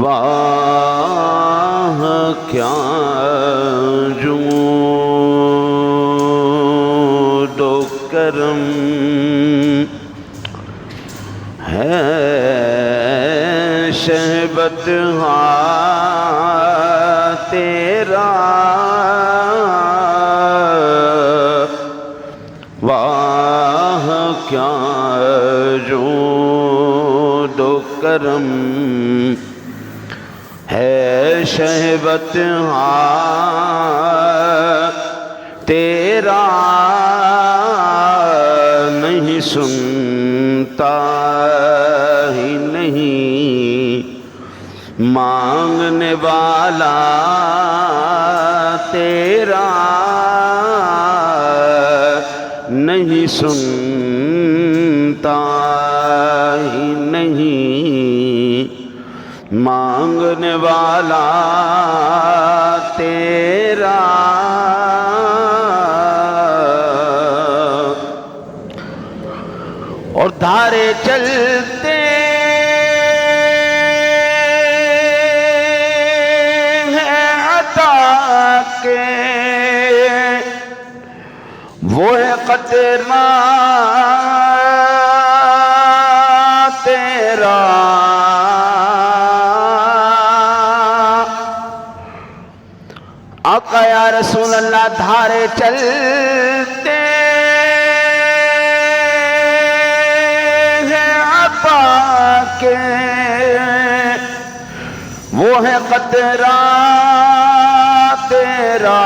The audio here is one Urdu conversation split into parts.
واہ کیا جود و کرم ہے شہبت تیرا، واہ کیا جود و کرم ہے شہبت تیرا، نہیں سنتا ہی نہیں مانگنے والا تیرا، نہیں سنتا ہی نہیں مانگنے والا تیرا، اور دھارے چلتے ہیں عطا کے، وہ ہے قطرہ تیرا، آقا یا رسول اللہ دھارے چلتے ہیں عطا کے، وہ ہے قطرہ تیرا،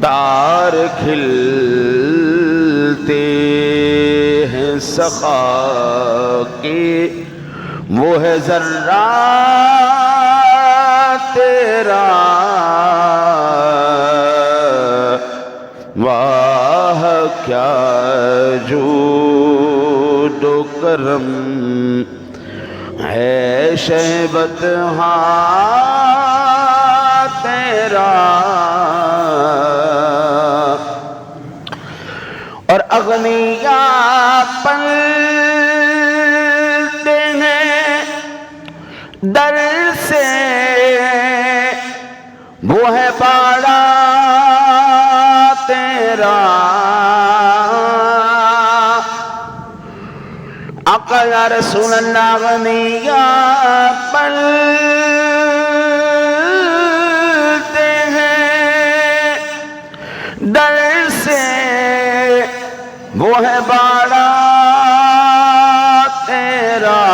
تار کھلتے ہیں سخا کے، وہ ہے ذرہ تیرا، واہ کیا جود و کرم ہے شہبت تیرا، اور اغنیاء پلتے ہیں در سے، وہ ہے باڑا تیرا، آقا یا رسول اللہ اغنیاء پلتے ہیں در سے، وہ ہے باڑا تیرا،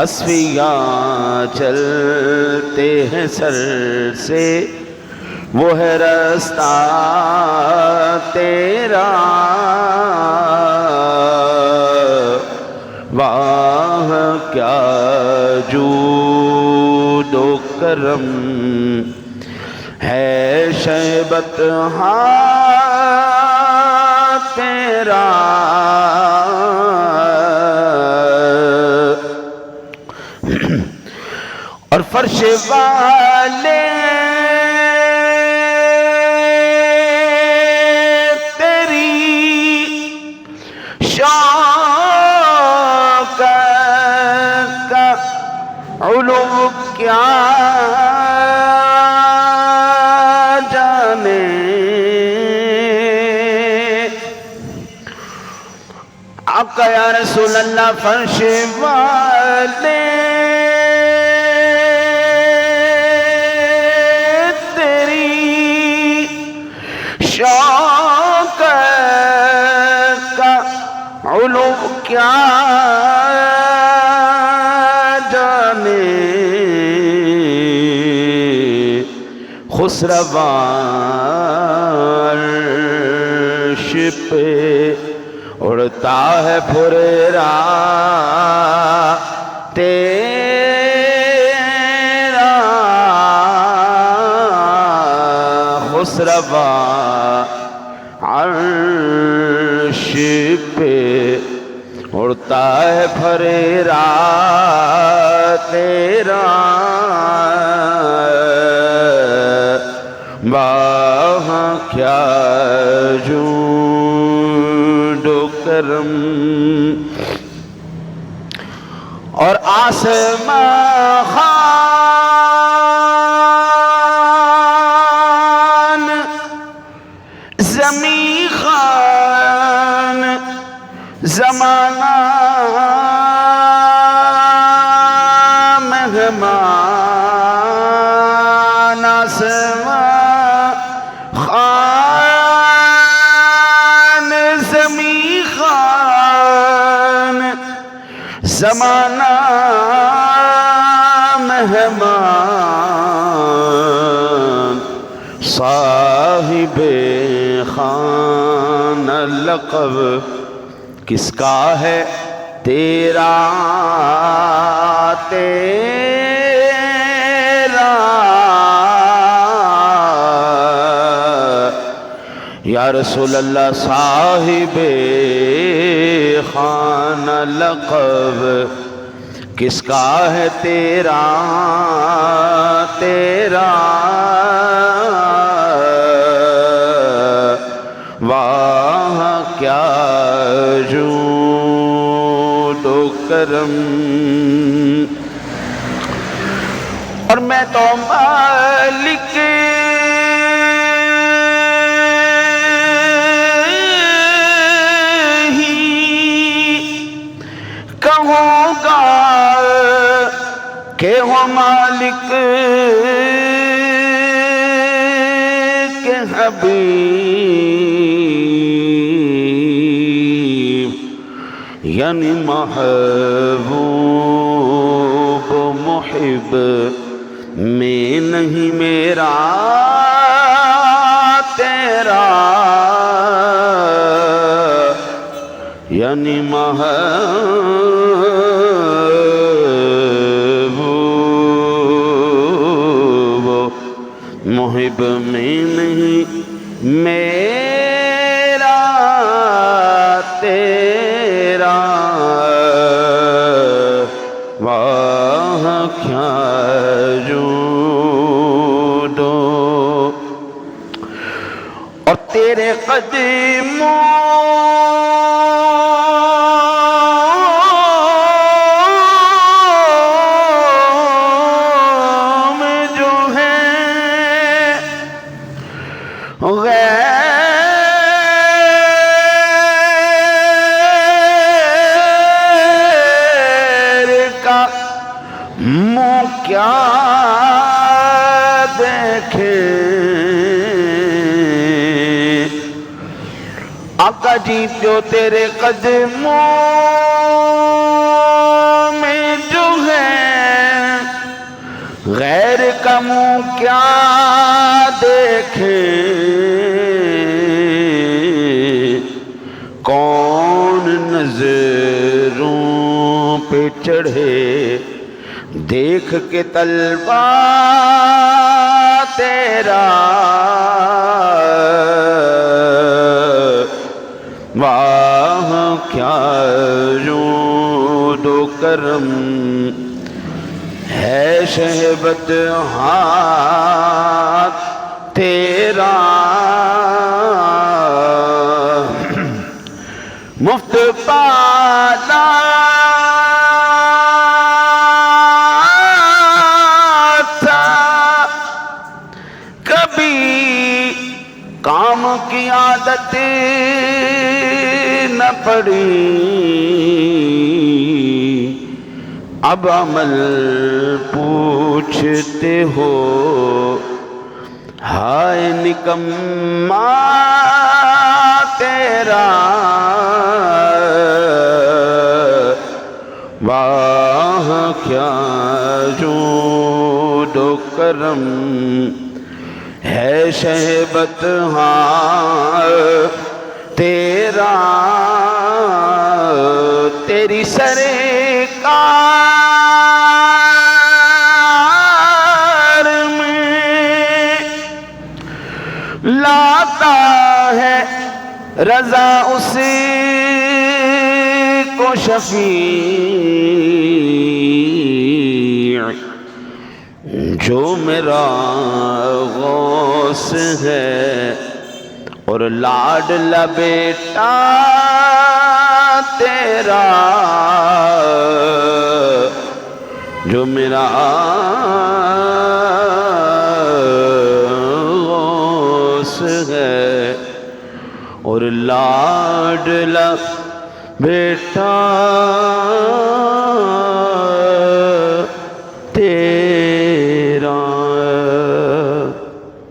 اصفیاء چلتے ہیں سر سے، وہ ہے رستہ تیرا، واہ کیا جود و کرم ہے شہبت تیرا، اور فرش والے تیری شوکت کا علو کیا جانے، آقا یا رسول اللہ فرش والے شوکت کا علو کیا جانے، خسروان عرش پہ اڑتا ہے پھریرا تیرا، خسروان عرش پہ اڑتا ہے پھریرا تیرا، وہاں کیا جو آسمان خان زمین خان زمانہ مہمان آسمان خان زمین خان زمانہ مہمان صاحب خان لقب کس کا ہے تیرا تیرا یا رسول اللہ صاحب خان لقب کس کا ہے تیرا تیرا واہ کیا جود و کرم اور میں تو مالک ہی کہوں گا کہ ہو مالک کے حبیب یعنی محبوب محب میں نہیں میرا تیرا یعنی محبوب محب میں نہیں میرا تیرا واہ کیا جود اور تیرے قدموں میں جو ہے غیر کا منہ کیا دیکھے آقا جی جو تیرے قدموں میں جو ہے غیر کا منہ کیا دیکھے کون نظروں پہ چڑھے دیکھ کے طلبہ تیرا واہ کیا جود و کرم ہے شہبت ہاتھ تیرا مفت پالا تھا کبھی کام کی عادت نہ پڑی اب عمل پوچھتے ہو ہائے نکما تیرا واہ کیا جود و کرم ہے شہبت ہاں تیرا تیری سرکار میں لاتا ہے رضا اسی کو شفیع جو میرا غوث ہے اور لاڈلا بیٹا تیرا جو میرا غوث ہے اور لاڈلا بیٹا